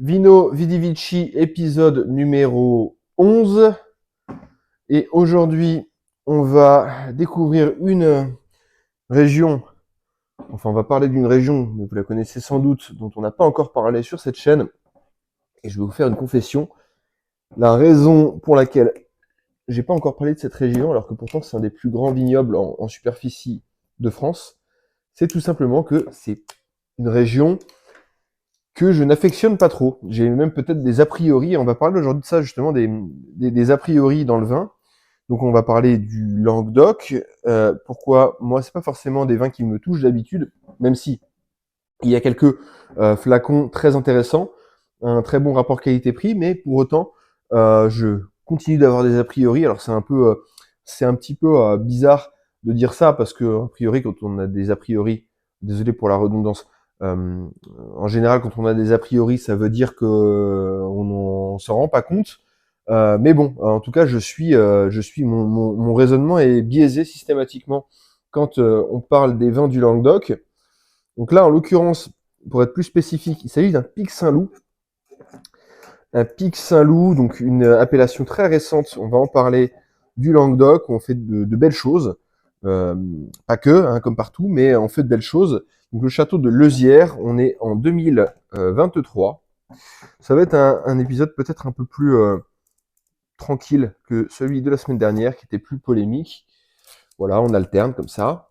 Vino Vidi Vici, épisode numéro 11. Et aujourd'hui, on va découvrir une région, enfin on va parler d'une région, mais vous la connaissez sans doute, dont on n'a pas encore parlé sur cette chaîne. Et je vais vous faire une confession. La raison pour laquelle j'ai pas encore parlé de cette région, alors que pourtant c'est un des plus grands vignobles en superficie de France, c'est tout simplement que c'est une région que je n'affectionne pas trop. J'ai même peut-être des a priori, on va parler aujourd'hui de ça justement, des a priori dans le vin. Donc on va parler du Languedoc. Pourquoi moi, c'est pas forcément des vins qui me touchent d'habitude, même si il y a quelques flacons très intéressants, un très bon rapport qualité-prix, mais pour autant, je continue d'avoir des a priori. Alors c'est un petit peu bizarre de dire ça parce que a priori, quand on a des a priori, désolé pour la redondance, euh, en général, quand on a des a priori, ça veut dire que on s'en rend pas compte. Mais bon, en tout cas, mon raisonnement est biaisé systématiquement quand on parle des vins du Languedoc. Donc là, en l'occurrence, pour être plus spécifique, il s'agit d'un Pic Saint-Loup. Un Pic Saint-Loup, donc une appellation très récente, on va en parler, du Languedoc, où on fait de belles choses. Euh, Pas que, hein, comme partout, mais on fait de belles choses. Donc le château de Leuzière, on est en 2023. Ça va être un épisode peut-être un peu plus tranquille que celui de la semaine dernière, qui était plus polémique. Voilà, on alterne comme ça.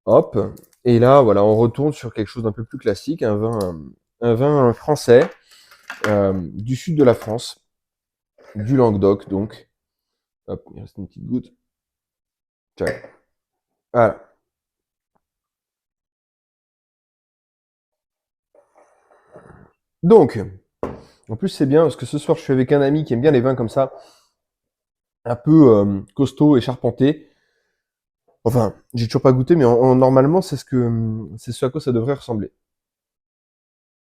Hop. Et là, voilà, on retourne sur quelque chose d'un peu plus classique, un vin français du sud de la France, du Languedoc, donc. Hop, il reste une petite goutte. Tiens. Voilà. Donc, en plus c'est bien parce que ce soir je suis avec un ami qui aime bien les vins comme ça, un peu costaud et charpenté. Enfin, j'ai toujours pas goûté, mais normalement c'est ce à quoi ça devrait ressembler.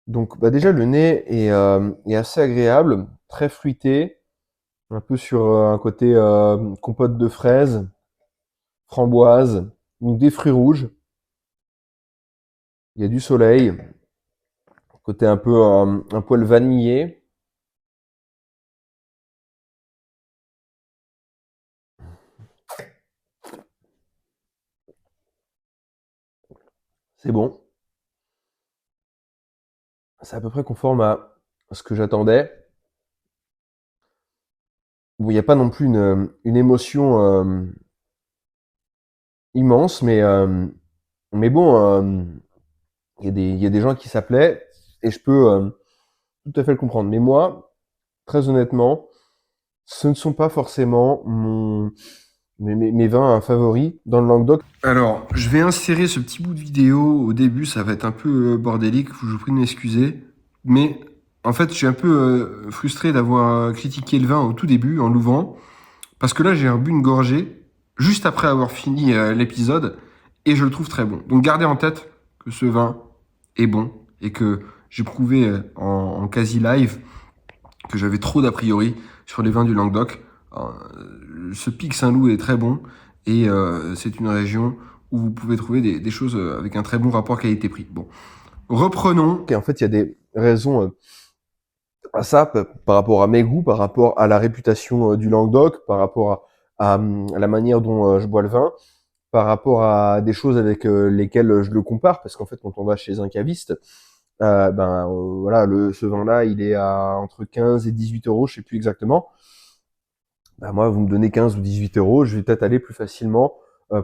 Donc, bah déjà le nez est assez agréable, très fruité, un peu sur un côté compote de fraises, framboise, donc des fruits rouges. Il y a du soleil, côté un peu un poil vanillé. C'est bon. C'est à peu près conforme à ce que j'attendais. Bon, il n'y a pas non plus une émotion immense, mais bon, il y a des gens qui s'appelaient et je peux tout à fait le comprendre. Mais moi, très honnêtement, ce ne sont pas forcément mes vins favoris dans le Languedoc. Alors, je vais insérer ce petit bout de vidéo au début, ça va être un peu bordélique, je vous prie de m'excuser. Mais en fait, je suis un peu frustré d'avoir critiqué le vin au tout début en l'ouvrant, parce que là, j'ai bu une gorgée juste après avoir fini l'épisode, et je le trouve très bon. Donc gardez en tête que ce vin est bon, et que j'ai prouvé en quasi live que j'avais trop d'a priori sur les vins du Languedoc. Ce Pic Saint-Loup est très bon et c'est une région où vous pouvez trouver des choses avec un très bon rapport qualité-prix. Bon, reprenons. Et en fait, il y a des raisons à ça par rapport à mes goûts, par rapport à la réputation du Languedoc, par rapport à la manière dont je bois le vin, par rapport à des choses avec lesquelles je le compare, parce qu'en fait, quand on va chez un caviste, voilà, ce vin-là, il est à entre 15 et 18 euros, je sais plus exactement. Bah, moi, vous me donnez 15 ou 18 euros, je vais peut-être aller plus facilement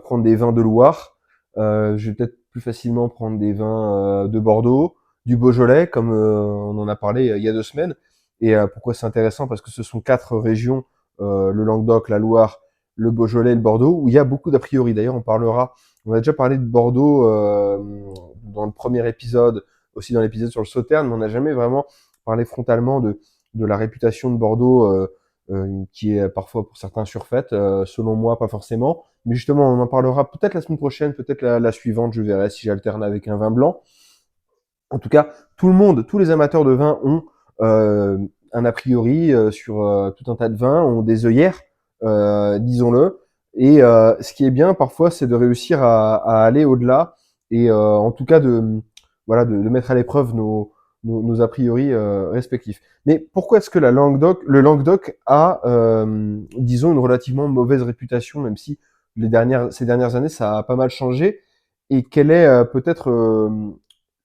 prendre des vins de Loire, je vais peut-être plus facilement prendre des vins de Bordeaux, du Beaujolais, comme on en a parlé il y a 2 semaines. Et pourquoi c'est intéressant? Parce que ce sont 4 régions, le Languedoc, la Loire, le Beaujolais et le Bordeaux, où il y a beaucoup d'a priori. D'ailleurs, on a déjà parlé de Bordeaux dans le premier épisode, aussi dans l'épisode sur le Sauterne, mais on n'a jamais vraiment parlé frontalement de la réputation de Bordeaux, qui est parfois pour certains surfaite, selon moi pas forcément. Mais justement, on en parlera peut-être la semaine prochaine, peut-être la suivante, je verrai si j'alterne avec un vin blanc. En tout cas, tout le monde, tous les amateurs de vin ont un a priori sur tout un tas de vins, ont des œillères, disons-le. Et ce qui est bien parfois, c'est de réussir à aller au-delà et en tout cas voilà, de mettre à l'épreuve nos a priori respectifs. Mais pourquoi est-ce que le Languedoc a, disons, une relativement mauvaise réputation, même si ces dernières années, ça a pas mal changé? Et quel est peut-être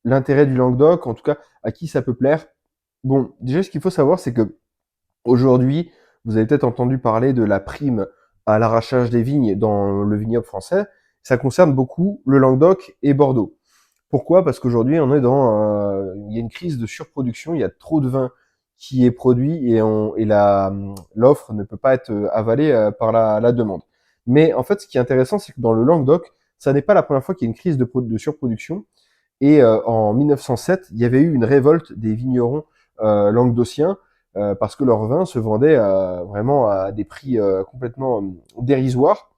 l'intérêt du Languedoc, en tout cas, à qui ça peut plaire? Bon, déjà, ce qu'il faut savoir, c'est que aujourd'hui, vous avez peut-être entendu parler de la prime à l'arrachage des vignes dans le vignoble français. Ça concerne beaucoup le Languedoc et Bordeaux. Pourquoi? Parce qu'aujourd'hui, on est il y a une crise de surproduction. Il y a trop de vin qui est produit et l'offre ne peut pas être avalée par la demande. Mais en fait, ce qui est intéressant, c'est que dans le Languedoc, ça n'est pas la première fois qu'il y a une crise de surproduction. Et en 1907, il y avait eu une révolte des vignerons languedociens parce que leur vin se vendait vraiment à des prix complètement dérisoires.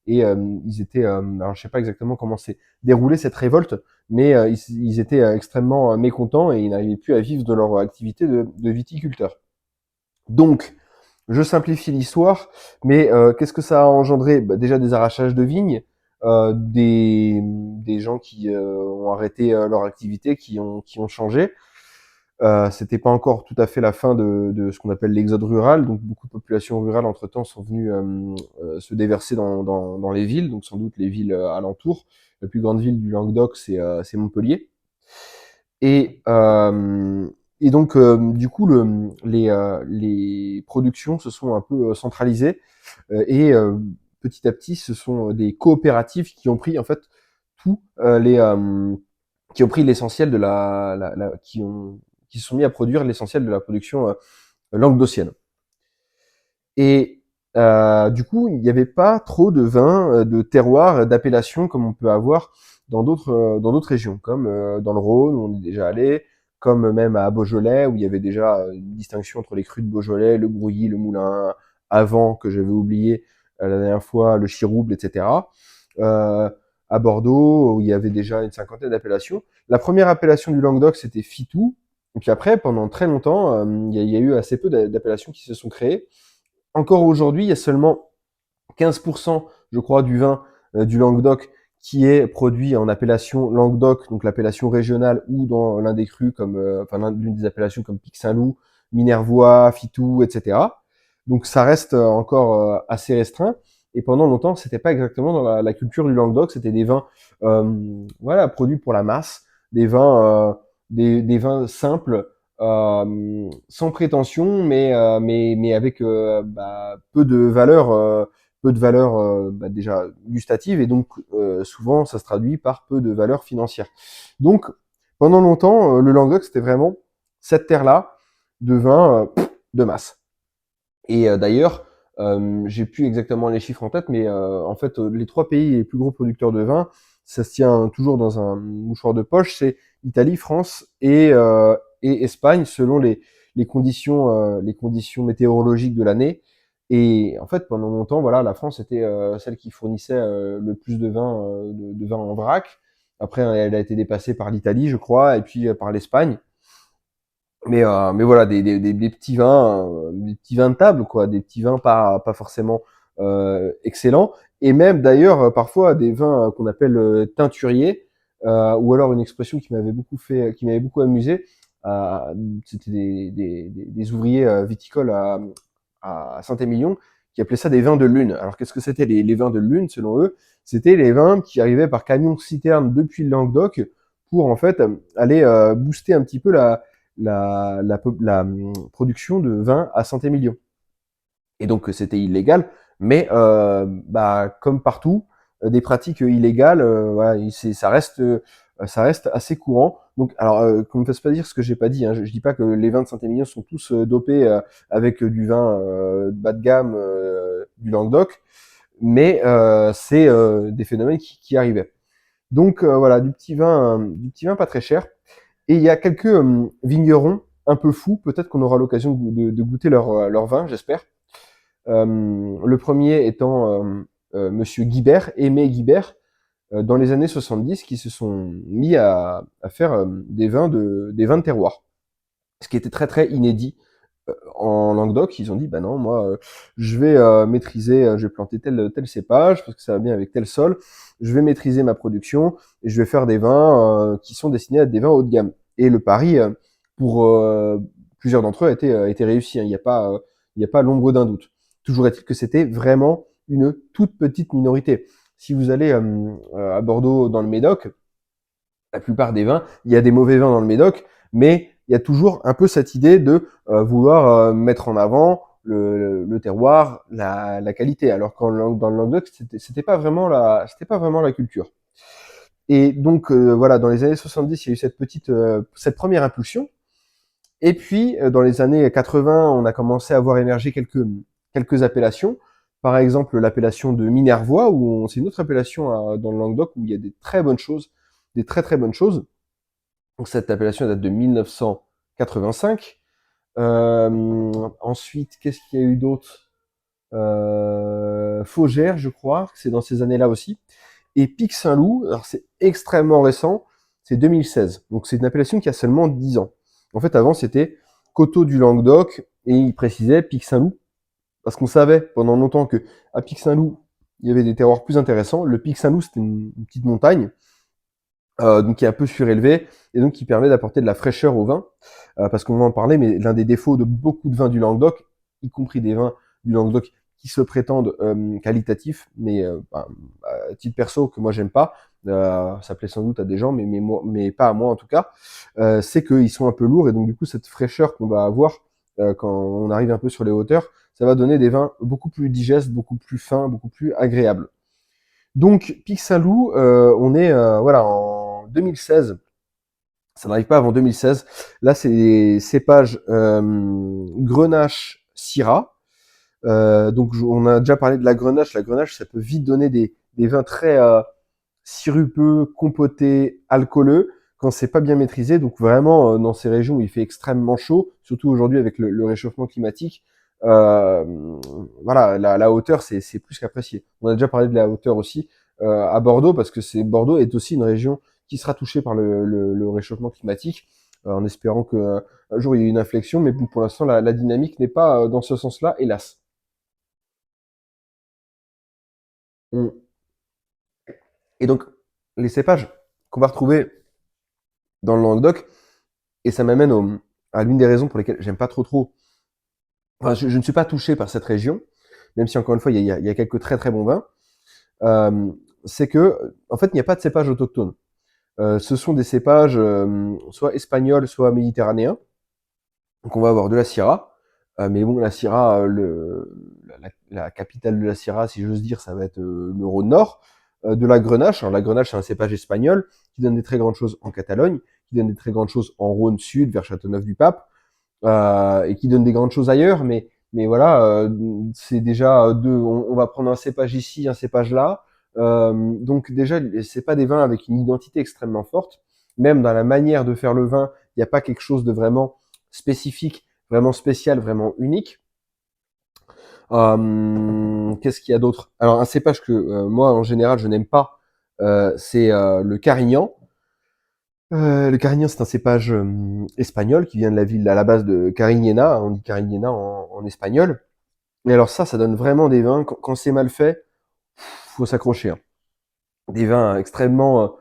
Et ils étaient, alors je sais pas exactement comment s'est déroulée cette révolte, mais ils étaient extrêmement mécontents et ils n'arrivaient plus à vivre de leur activité de viticulteur. Donc, je simplifie l'histoire, mais qu'est-ce que ça a engendré? Bah, déjà des arrachages de vignes, des gens qui ont arrêté leur activité, qui ont changé. C'était pas encore tout à fait la fin de ce qu'on appelle l'exode rural, donc beaucoup de populations rurales entre-temps sont venues se déverser dans les villes, donc sans doute les villes alentours. La plus grande ville du Languedoc, c'est Montpellier. Et, euh, et donc, du coup, les productions se sont un peu centralisées et petit à petit, ce sont des coopératives qui ont pris en fait tout qui ont pris l'essentiel de qui se sont mis à produire l'essentiel de la production languedocienne. Et du coup, il n'y avait pas trop de vins, de terroirs, d'appellations comme on peut avoir dans d'autres régions, comme dans le Rhône où on est déjà allé, comme même à Beaujolais où il y avait déjà une distinction entre les crus de Beaujolais, le Brouilly, le Moulin, avant que j'avais oublié la dernière fois le Chirouble, etc. Euh, à Bordeaux où il y avait déjà une cinquantaine d'appellations. La première appellation du Languedoc c'était Fitou. Et puis après, pendant très longtemps, il y a eu assez peu d'appellations qui se sont créées. Encore aujourd'hui, il y a seulement 15%, je crois, du vin du Languedoc qui est produit en appellation Languedoc, donc l'appellation régionale, ou dans l'un des crus comme, enfin l'une des appellations comme Pic Saint-Loup, Minervois, Fitou, etc. Donc ça reste encore assez restreint. Et pendant longtemps, c'était pas exactement dans la culture du Languedoc, c'était des vins, voilà, produits pour la masse, des vins simples, sans prétention, mais avec peu de valeur déjà gustative, et donc souvent ça se traduit par peu de valeur financière. Donc pendant longtemps, le Languedoc c'était vraiment cette terre-là de vin de masse. Et d'ailleurs, j'ai plus exactement les chiffres en tête, mais en fait les trois pays les plus gros producteurs de vin, ça se tient toujours dans un mouchoir de poche, c'est Italie, France et Espagne selon les conditions météorologiques de l'année. Et en fait, pendant longtemps, voilà, la France était celle qui fournissait le plus de vin, de vin en vrac. Après, elle a été dépassée par l'Italie, je crois, et puis par l'Espagne. Mais voilà, des petits vins de table, quoi, des petits vins pas forcément excellents. Et même d'ailleurs, parfois, des vins qu'on appelle teinturiers, ou alors une expression qui m'avait beaucoup amusé. C'était des ouvriers viticoles à Saint-Émilion qui appelaient ça des vins de lune. Alors qu'est-ce que c'était les vins de lune selon eux? C'était les vins qui arrivaient par camion-citerne depuis le Languedoc pour en fait aller booster un petit peu la production de vin à Saint-Émilion. Et donc c'était illégal, mais comme partout, des pratiques illégales, voilà, ça reste assez courant. Donc, alors, qu'on ne me fasse pas dire ce que j'ai pas dit. Hein. Je dis pas que les vins de Saint-Émilion sont tous dopés avec du vin bas de gamme du Languedoc, mais c'est des phénomènes qui arrivaient. Donc voilà, du petit vin pas très cher. Et il y a quelques vignerons un peu fous, peut-être qu'on aura l'occasion de goûter leur vin, j'espère. Le premier étant Monsieur Guibert, Aimé Guibert, dans les années 70, qui se sont mis à faire des vins de terroir, ce qui était très très inédit en Languedoc. Ils ont dit, bah non, moi, je vais maîtriser, je vais planter tel cépage parce que ça va bien avec tel sol. Je vais maîtriser ma production et je vais faire des vins qui sont destinés à être des vins haut de gamme. Et le pari pour plusieurs d'entre eux a été réussi. Hein. Il y a pas l'ombre d'un doute. Toujours est-il que c'était vraiment une toute petite minorité. Si vous allez à Bordeaux dans le Médoc, la plupart des vins, il y a des mauvais vins dans le Médoc, mais il y a toujours un peu cette idée de vouloir mettre en avant le terroir, la qualité, alors qu'en dans le Languedoc, c'était pas vraiment c'était pas vraiment la culture. Et donc voilà, dans les années 70, il y a eu cette première impulsion. Et puis dans les années 80, on a commencé à voir émerger quelques appellations. Par exemple, l'appellation de Minervois, c'est une autre appellation dans le Languedoc où il y a des très bonnes choses, des très très bonnes choses. Donc cette appellation date de 1985. Ensuite, qu'est-ce qu'il y a eu d'autre? Faugère, je crois, c'est dans ces années-là aussi. Et Pic Saint-Loup, alors c'est extrêmement récent, c'est 2016. Donc c'est une appellation qui a seulement 10 ans. En fait, avant, c'était Coteaux du Languedoc, et il précisait Pic Saint-Loup, parce qu'on savait pendant longtemps que à Pic Saint-Loup, il y avait des terroirs plus intéressants. Le Pic Saint-Loup, c'était une petite montagne, donc qui est un peu surélevé et donc qui permet d'apporter de la fraîcheur au vin, parce qu'on va en parler, mais l'un des défauts de beaucoup de vins du Languedoc, y compris des vins du Languedoc qui se prétendent qualitatifs, mais à titre perso que moi j'aime pas, ça plaît sans doute à des gens, mais pas à moi en tout cas, c'est qu'ils sont un peu lourds et donc du coup cette fraîcheur qu'on va avoir quand on arrive un peu sur les hauteurs, ça va donner des vins beaucoup plus digestes, beaucoup plus fins, beaucoup plus agréables. Donc Pic Saint-Loup, on est voilà en 2016. Ça n'arrive pas avant 2016. Là, c'est des cépages Grenache, Syrah. Donc on a déjà parlé de la Grenache. La Grenache, ça peut vite donner des vins très sirupeux, compotés, alcooleux quand c'est pas bien maîtrisé. Donc vraiment dans ces régions où il fait extrêmement chaud, surtout aujourd'hui avec le réchauffement climatique, euh, voilà, la hauteur c'est plus qu'apprécié. On a déjà parlé de la hauteur aussi à Bordeaux parce que Bordeaux est aussi une région qui sera touchée par le réchauffement climatique, en espérant que un jour il y ait une inflexion, mais pour l'instant la dynamique n'est pas dans ce sens-là, hélas. On- Et donc les cépages qu'on va retrouver dans le Languedoc, et ça m'amène à l'une des raisons pour lesquelles j'aime pas trop. Enfin, je ne suis pas touché par cette région, même si encore une fois il y a quelques très très bons vins. Euh, c'est que en fait il n'y a pas de cépages autochtones. Ce sont des cépages soit espagnols, soit méditerranéens. Donc on va avoir de la Syrah, mais bon la Syrah, la capitale de la Syrah, si j'ose dire, ça va être le Rhône Nord. De la Grenache, alors la Grenache c'est un cépage espagnol qui donne des très grandes choses en Catalogne, qui donne des très grandes choses en Rhône Sud vers Châteauneuf-du-Pape, et qui donne des grandes choses ailleurs, mais voilà, c'est déjà deux. On va prendre un cépage ici, un cépage là. Donc déjà, c'est pas des vins avec une identité extrêmement forte. Même dans la manière de faire le vin, il n'y a pas quelque chose de vraiment spécifique, vraiment spécial, vraiment unique. Qu'est-ce qu'il y a d'autre? Alors un cépage que moi en général je n'aime pas, c'est le Carignan. Le Carignan, c'est un cépage espagnol qui vient de la ville à la base de Cariñena, on dit Cariñena en espagnol. Et alors ça donne vraiment des vins, quand c'est mal fait, faut s'accrocher. Hein. Des vins extrêmement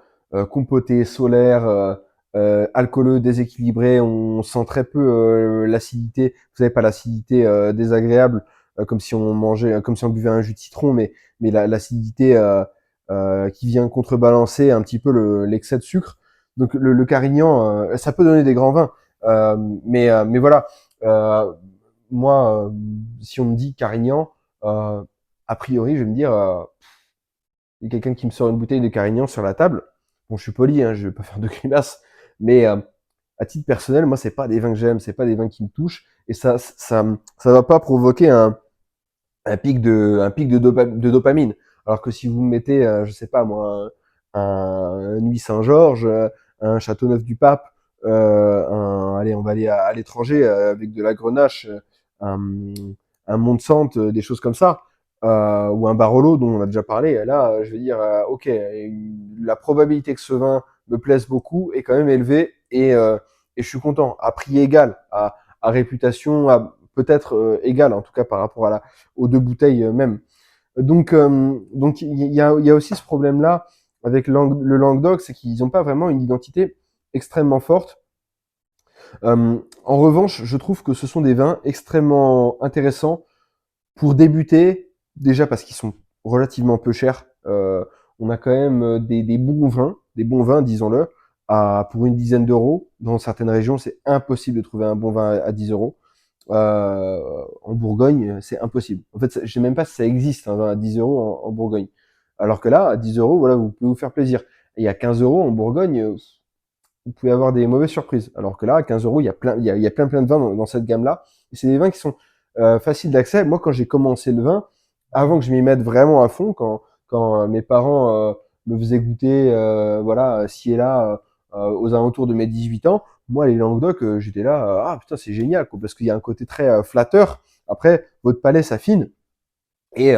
compotés, solaires, alcooleux, déséquilibrés, on sent très peu l'acidité, vous savez pas l'acidité désagréable, comme si on mangeait, comme si on buvait un jus de citron, mais l'acidité qui vient contrebalancer un petit peu l'excès de sucre. Donc le Carignan, ça peut donner des grands vins, euh, mais voilà. Euh, Moi, si on me dit Carignan, euh, a priori, je vais me dire, il y a quelqu'un qui me sort une bouteille de Carignan sur la table. Bon, je suis poli, hein, je vais pas faire de grimace, mais à titre personnel, moi, c'est pas des vins que j'aime, c'est pas des vins qui me touchent, et ça va pas provoquer un pic de dopamine. Alors que si vous me mettez, je sais pas moi, un Nuit Saint-Georges, un Châteauneuf-du-Pape, allez, on va aller à l'étranger avec de la Grenache, un, un Montsante, des choses comme ça, ou un Barolo dont on a déjà parlé. Là, je vais dire, ok, la probabilité que ce vin me plaise beaucoup est quand même élevée et je suis content. À prix égal, à réputation, peut-être égal en tout cas par rapport aux deux bouteilles même. Donc il y a aussi ce problème-là avec le Languedoc, c'est qu'ils n'ont pas vraiment une identité extrêmement forte. En revanche, je trouve que ce sont des vins extrêmement intéressants pour débuter, déjà parce qu'ils sont relativement peu chers. On a quand même des bons vins, disons-le, pour une dizaine d'euros. Dans certaines régions, c'est impossible de trouver un bon vin à 10 euros. En Bourgogne, c'est impossible. En fait, je sais même pas si ça existe un vin à 10 euros en Bourgogne. Alors que là, à 10 euros, voilà, vous pouvez vous faire plaisir. Et à 15 euros en Bourgogne, vous pouvez avoir des mauvaises surprises. Alors que là, à 15 euros, il y a plein de vins dans cette gamme-là. Et c'est des vins qui sont faciles d'accès. Moi, quand j'ai commencé le vin, avant que je m'y mette vraiment à fond, quand mes parents me faisaient goûter, voilà, ci et là, aux alentours de mes 18 ans, moi, les Languedoc, j'étais là, ah putain, c'est génial, quoi, parce qu'il y a un côté très flatteur. Après, votre palais s'affine et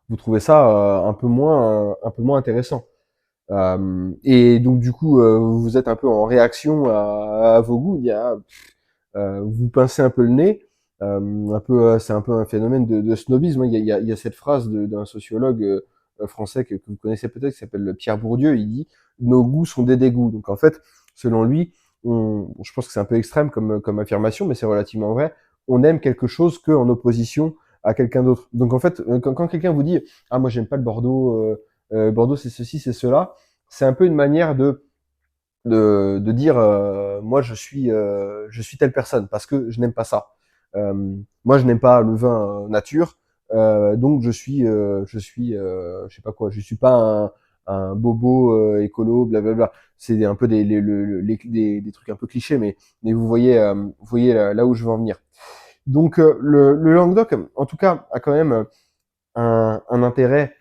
vous trouvez ça un peu moins intéressant. Et donc du coup, vous êtes un peu en réaction à vos goûts. Vous pincez un peu le nez. C'est un peu un phénomène de snobisme, hein. Il y a cette phrase d'un sociologue français que vous connaissez peut-être, qui s'appelle Pierre Bourdieu. Il dit: nos goûts sont des dégoûts. Donc en fait, selon lui, je pense que c'est un peu extrême comme affirmation, mais c'est relativement vrai. On aime quelque chose que en opposition à quelqu'un d'autre. Donc en fait, quand quelqu'un vous dit: ah, moi j'aime pas le Bordeaux, Bordeaux c'est ceci, c'est cela, c'est un peu une manière de dire moi je suis telle personne parce que je n'aime pas ça. Moi je n'aime pas le vin nature, donc je sais pas quoi, je suis pas un bobo écolo, blablabla. C'est un peu des trucs un peu clichés, mais vous voyez là où je veux en venir. Donc le Languedoc, en tout cas, a quand même un intérêt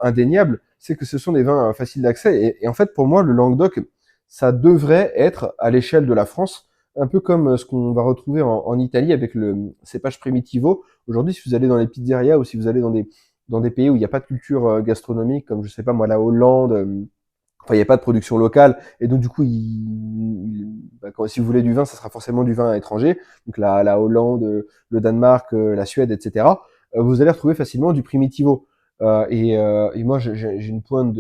indéniable, c'est que ce sont des vins faciles d'accès. Et en fait, pour moi, le Languedoc, ça devrait être à l'échelle de la France, un peu comme ce qu'on va retrouver en Italie avec le cépage Primitivo. Aujourd'hui, si vous allez dans les pizzerias ou si vous allez dans des pays où il n'y a pas de culture gastronomique, comme je sais pas moi, la Hollande, enfin, il n'y a pas de production locale, et donc du coup, si vous voulez du vin, ça sera forcément du vin étranger, donc la Hollande, le Danemark, la Suède, etc. Vous allez retrouver facilement du Primitivo. Et moi, j'ai une pointe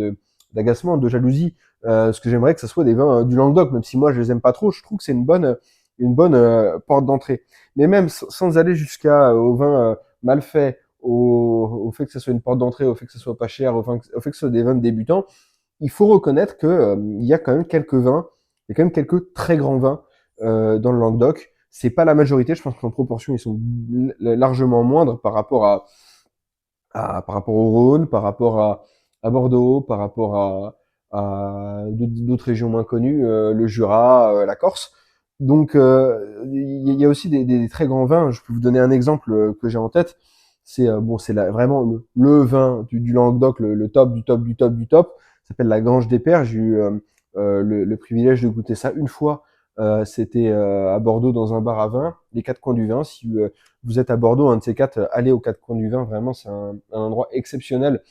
d'agacement, de jalousie, parce que j'aimerais que ça soit des vins du Languedoc, même si moi je les aime pas trop. Je trouve que c'est une bonne porte d'entrée. Mais même sans aller jusqu'à au vin mal fait, au fait que ce soit une porte d'entrée, au fait que ce soit pas cher, au fait que ce soit des vins de débutants, il faut reconnaître que il y a quand même quelques vins, il y a quand même quelques très grands vins dans le Languedoc. C'est pas la majorité, je pense qu'en proportion ils sont largement moindres par rapport au Rhône, par rapport à Bordeaux, par rapport à d'autres régions moins connues, le Jura, la Corse. Donc il y a aussi des très grands vins. Je peux vous donner un exemple que j'ai en tête. C'est bon, vraiment le vin du Languedoc, le top du top du top du top. Ça s'appelle la Grange des Pères. J'ai eu le privilège de goûter ça une fois. C'était à Bordeaux dans un bar à vin, les quatre coins du vin. Si vous êtes à Bordeaux, un de ces quatre, allez aux quatre coins du vin. Vraiment, c'est un endroit exceptionnel.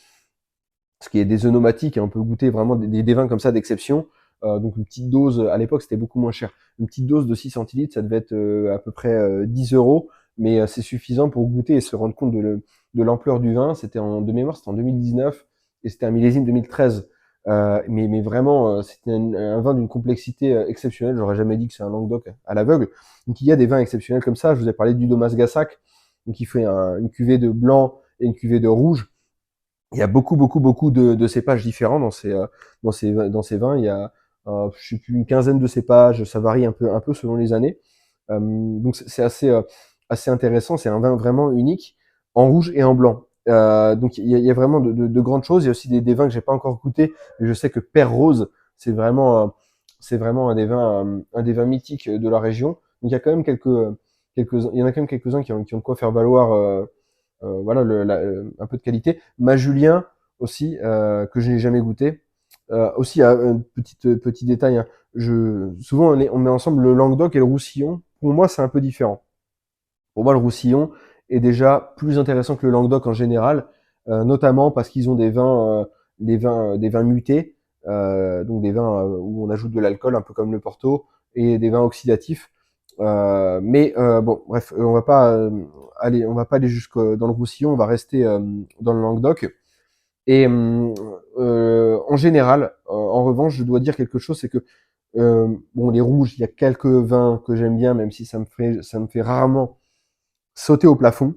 Ce qui est des œnomatiques, et on peut goûter vraiment des vins comme ça d'exception. Donc une petite dose, à l'époque c'était beaucoup moins cher. Une petite dose de 6 centilitres, ça devait être à peu près 10 euros, mais c'est suffisant pour goûter et se rendre compte de l'ampleur du vin. C'était de mémoire, c'était en 2019 et c'était un millésime 2013. Mais vraiment, c'était un vin d'une complexité exceptionnelle. J'aurais jamais dit que c'est un Languedoc à l'aveugle. Donc il y a des vins exceptionnels comme ça. Je vous ai parlé du Domas Gassac, donc il fait une cuvée de blanc et une cuvée de rouge. Il y a beaucoup de cépages différents dans ces vins. Il y a, je sais plus, une quinzaine de cépages. Ça varie un peu selon les années. Donc c'est assez intéressant. C'est un vin vraiment unique en rouge et en blanc. Donc il y a vraiment de grandes choses. Il y a aussi des vins que j'ai pas encore goûté, mais je sais que Père Rose, c'est vraiment un des vins mythiques de la région. Donc il y a quand même il y en a quand même quelques-uns qui ont de quoi faire valoir voilà un peu de qualité. Ma Julien aussi que je n'ai jamais goûté. Aussi un petit détail, hein, souvent on met ensemble le Languedoc et le Roussillon. Pour moi c'est un peu différent. Pour moi le Roussillon est déjà plus intéressant que le Languedoc en général, notamment parce qu'ils ont des vins mutés, donc des vins où on ajoute de l'alcool, un peu comme le Porto, et des vins oxydatifs. Bon, bref, on va pas aller jusque dans le Roussillon, on va rester dans le Languedoc. Et en général, en revanche, je dois dire quelque chose, c'est que Bon, les rouges, il y a quelques vins que j'aime bien, même si ça me fait rarement sauter au plafond.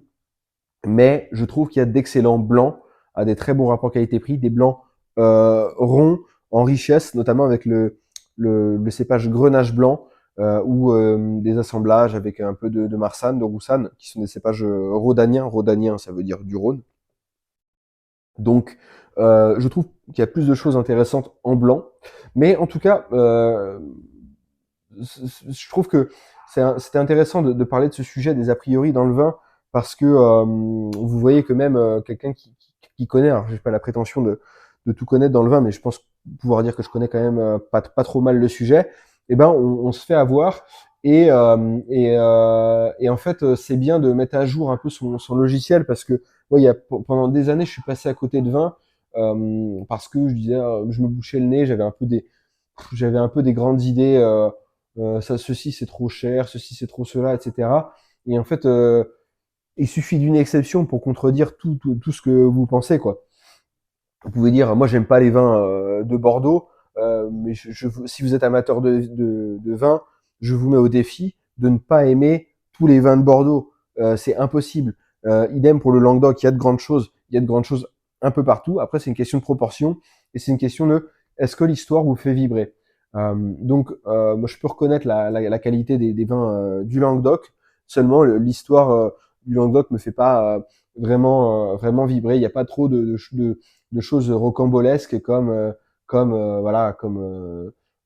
Mais je trouve qu'il y a d'excellents blancs à des très bons rapports qualité-prix, des blancs ronds en richesse, notamment avec le cépage Grenache blanc ou des assemblages avec un peu de Marsanne, de Roussanne, qui sont des cépages rhodaniens. Rhodanien, ça veut dire du Rhône. Donc, je trouve qu'il y a plus de choses intéressantes en blanc. Mais en tout cas, je trouve que c'était intéressant de parler de ce sujet des a priori dans le vin parce que vous voyez que même quelqu'un qui connaît, alors j'ai pas la prétention de tout connaître dans le vin, mais je pense pouvoir dire que je connais quand même pas trop mal le sujet, et ben on se fait avoir et en fait c'est bien de mettre à jour un peu son logiciel parce que moi pendant des années je suis passé à côté de vin parce que je disais je me bouchais le nez, j'avais un peu des grandes idées ça, ceci c'est trop cher, ceci c'est trop cela, etc. Et en fait, il suffit d'une exception pour contredire tout ce que vous pensez, quoi. Vous pouvez dire, moi j'aime pas les vins de Bordeaux, mais si vous êtes amateur de vin, je vous mets au défi de ne pas aimer tous les vins de Bordeaux. C'est impossible. Idem pour le Languedoc, il y a de grandes choses un peu partout. Après, c'est une question de proportion et c'est une question de est-ce que l'histoire vous fait vibrer. Moi je peux reconnaître la qualité des vins du Languedoc. Seulement, l'histoire du Languedoc me fait pas vraiment vibrer. Il n'y a pas trop de choses rocambolesques comme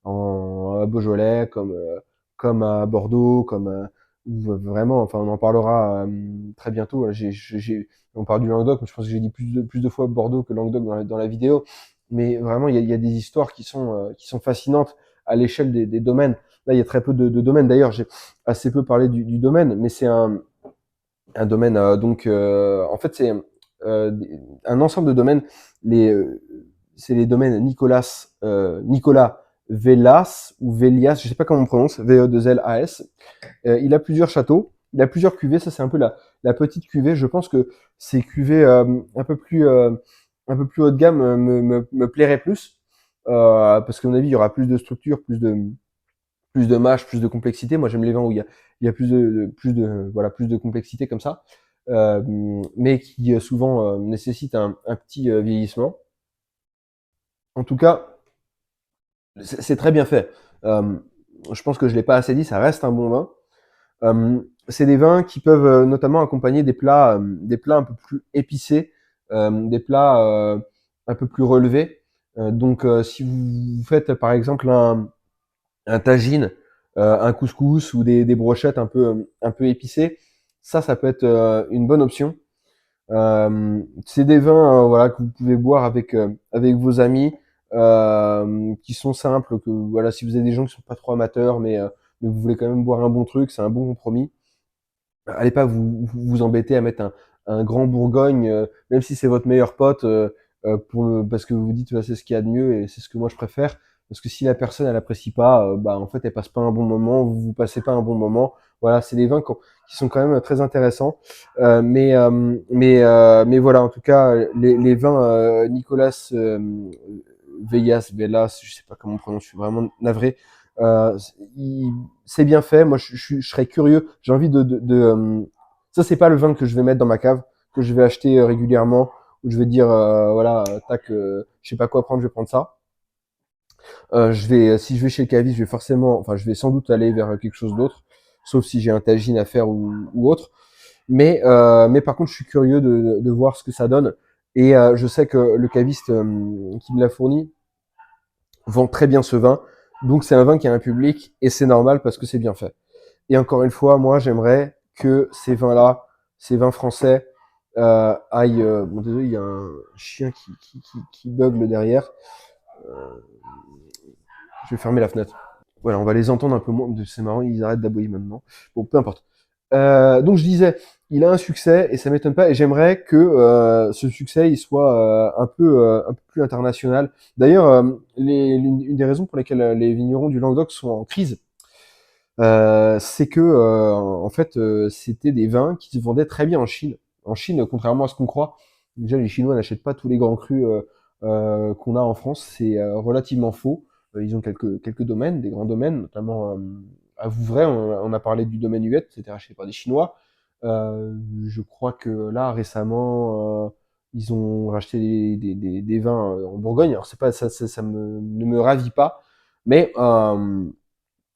en Beaujolais, comme à Bordeaux, vraiment, enfin on en parlera très bientôt. On parle du Languedoc, mais je pense que j'ai dit plus de fois Bordeaux que Languedoc dans la vidéo. Mais vraiment, il y a des histoires qui sont fascinantes à l'échelle des domaines. Là, il y a très peu de domaines. D'ailleurs, j'ai assez peu parlé du domaine, mais c'est un domaine en fait c'est euh, un ensemble de domaines les c'est les domaines Nicolas Velas ou Vélias, je sais pas comment on prononce, V-E-2-L-A-S. Il a plusieurs châteaux, il a plusieurs cuvées, ça c'est un peu la petite cuvée. Je pense que ces cuvées un peu plus haut de gamme me plairaient plus parce qu'à mon avis il y aura plus de structure, plus de mâche, plus de complexité. Moi, j'aime les vins où il y a plus de complexité comme ça, mais qui souvent nécessitent un petit vieillissement. En tout cas, c'est très bien fait. Euh, je pense que je l'ai pas assez dit, ça reste un bon vin. C'est des vins qui peuvent notamment accompagner des plats un peu plus épicés, des plats un peu plus relevés. Si vous faites par exemple un tagine, un couscous ou des brochettes un peu épicées, ça peut être une bonne option. C'est des vins voilà que vous pouvez boire avec vos amis, qui sont simples. Que voilà, si vous avez des gens qui sont pas trop amateurs, mais vous voulez quand même boire un bon truc, c'est un bon compromis. Allez pas vous embêter à mettre un grand Bourgogne, même si c'est votre meilleur pote, parce que vous vous dites ouais, c'est ce qu'il y a de mieux et c'est ce que moi je préfère. Parce que si la personne elle apprécie pas, bah en fait elle passe pas un bon moment, vous passez pas un bon moment. Voilà, c'est des vins qui sont quand même très intéressants. Mais voilà, en tout cas les vins Nicolas Velas, je sais pas comment on prononce, je suis vraiment navré. Euh, c'est bien fait. Moi, je serais curieux. J'ai envie ça, c'est pas le vin que je vais mettre dans ma cave, que je vais acheter régulièrement, où je vais dire, voilà, tac, je sais pas quoi prendre, je vais prendre ça. Si je vais chez le caviste, je vais sans doute aller vers quelque chose d'autre, sauf si j'ai un tagine à faire ou autre. Mais par contre, je suis curieux de voir ce que ça donne. Et je sais que le caviste qui me l'a fourni vend très bien ce vin. Donc c'est un vin qui a un public et c'est normal parce que c'est bien fait. Et encore une fois, moi j'aimerais que ces vins-là, ces vins français, aillent. Bon, désolé, il y a un chien qui bugle derrière. Euh, je vais fermer la fenêtre. Voilà, on va les entendre un peu moins. C'est marrant, ils arrêtent d'aboyer maintenant. Bon, peu importe. Donc je disais, il a un succès et ça m'étonne pas. Et j'aimerais que ce succès il soit un peu plus international. D'ailleurs, une des raisons pour lesquelles les vignerons du Languedoc sont en crise, c'est que en fait, c'était des vins qui se vendaient très bien en Chine. En Chine, contrairement à ce qu'on croit, déjà les Chinois n'achètent pas tous les grands crus qu'on a en France. C'est relativement faux. Ils ont quelques domaines, des grands domaines, notamment à Vouvray, on a parlé du domaine Huette, c'était racheté par des Chinois. Je crois que là, récemment, ils ont racheté des vins en Bourgogne. Alors, c'est pas, ne me ravit pas, mais, euh,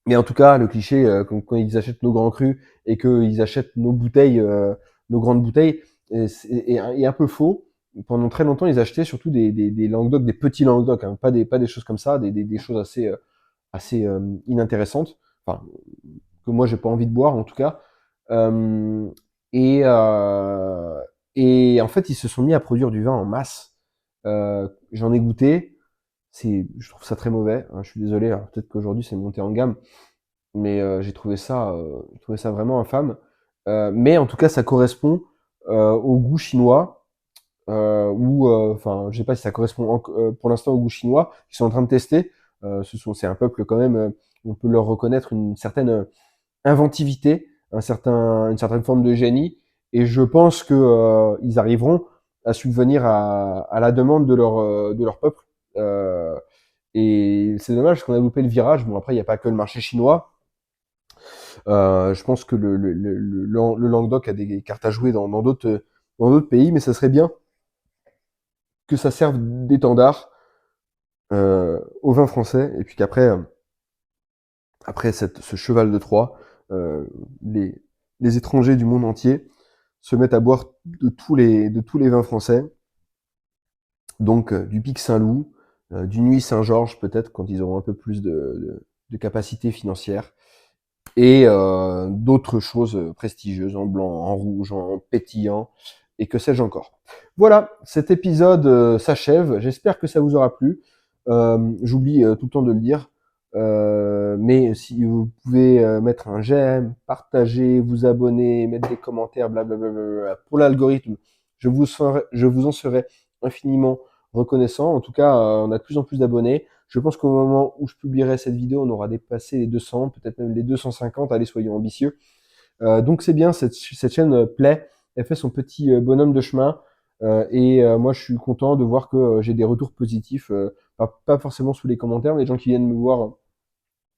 mais en tout cas, le cliché, quand ils achètent nos grands crus et qu'ils achètent nos bouteilles, nos grandes bouteilles, est un peu faux. Pendant très longtemps, ils achetaient surtout des Languedoc, des petits Languedoc, hein, pas des choses comme ça, des choses assez inintéressantes, enfin, que moi j'ai pas envie de boire en tout cas. Euh, et, euh, et en fait, ils se sont mis à produire du vin en masse. J'en ai goûté, je trouve ça très mauvais, hein, je suis désolé, alors peut-être qu'aujourd'hui c'est monté en gamme, mais j'ai trouvé ça vraiment infâme. Mais en tout cas, ça correspond au goût chinois, enfin, je sais pas si ça correspond pour l'instant au goût chinois, qu'ils sont en train de tester. C'est un peuple quand même, on peut leur reconnaître une certaine inventivité, une certaine forme de génie, et je pense que ils arriveront à subvenir à la demande de leur peuple. Euh, et c'est dommage parce qu'on a loupé le virage. Bon, après, il n'y a pas que le marché chinois. Je pense que le Languedoc a des cartes à jouer dans d'autres pays, mais ça serait bien que ça serve d'étendard au vin français, et puis qu'après, après ce cheval de Troie, euh, les, les étrangers du monde entier se mettent à boire de tous les vins français, donc du Pic Saint-Loup, du Nuit Saint-Georges peut-être quand ils auront un peu plus de capacité financière, et d'autres choses prestigieuses en blanc, en rouge, en pétillant, et que sais-je encore. Voilà, cet épisode s'achève. J'espère que ça vous aura plu. J'oublie tout le temps de le dire, mais si vous pouvez mettre un j'aime, partager, vous abonner, mettre des commentaires, blablabla, pour l'algorithme, je vous en serai infiniment reconnaissant. En tout cas, on a de plus en plus d'abonnés. Je pense qu'au moment où je publierai cette vidéo, on aura dépassé les 200, peut-être même les 250. Allez, soyons ambitieux. Donc c'est bien, cette chaîne plaît. Elle fait son petit bonhomme de chemin. Moi, je suis content de voir que j'ai des retours positifs, pas forcément sous les commentaires, mais des gens qui viennent me voir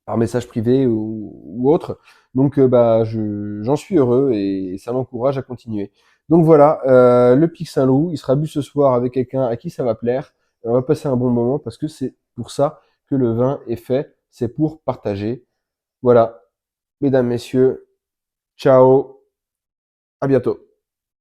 par message privé ou autre. Donc j'en suis heureux et ça m'encourage à continuer. Donc voilà, le Pic Saint-Loup, il sera bu ce soir avec quelqu'un à qui ça va plaire. Et on va passer un bon moment parce que c'est pour ça que le vin est fait, c'est pour partager. Voilà, mesdames, messieurs, ciao, à bientôt.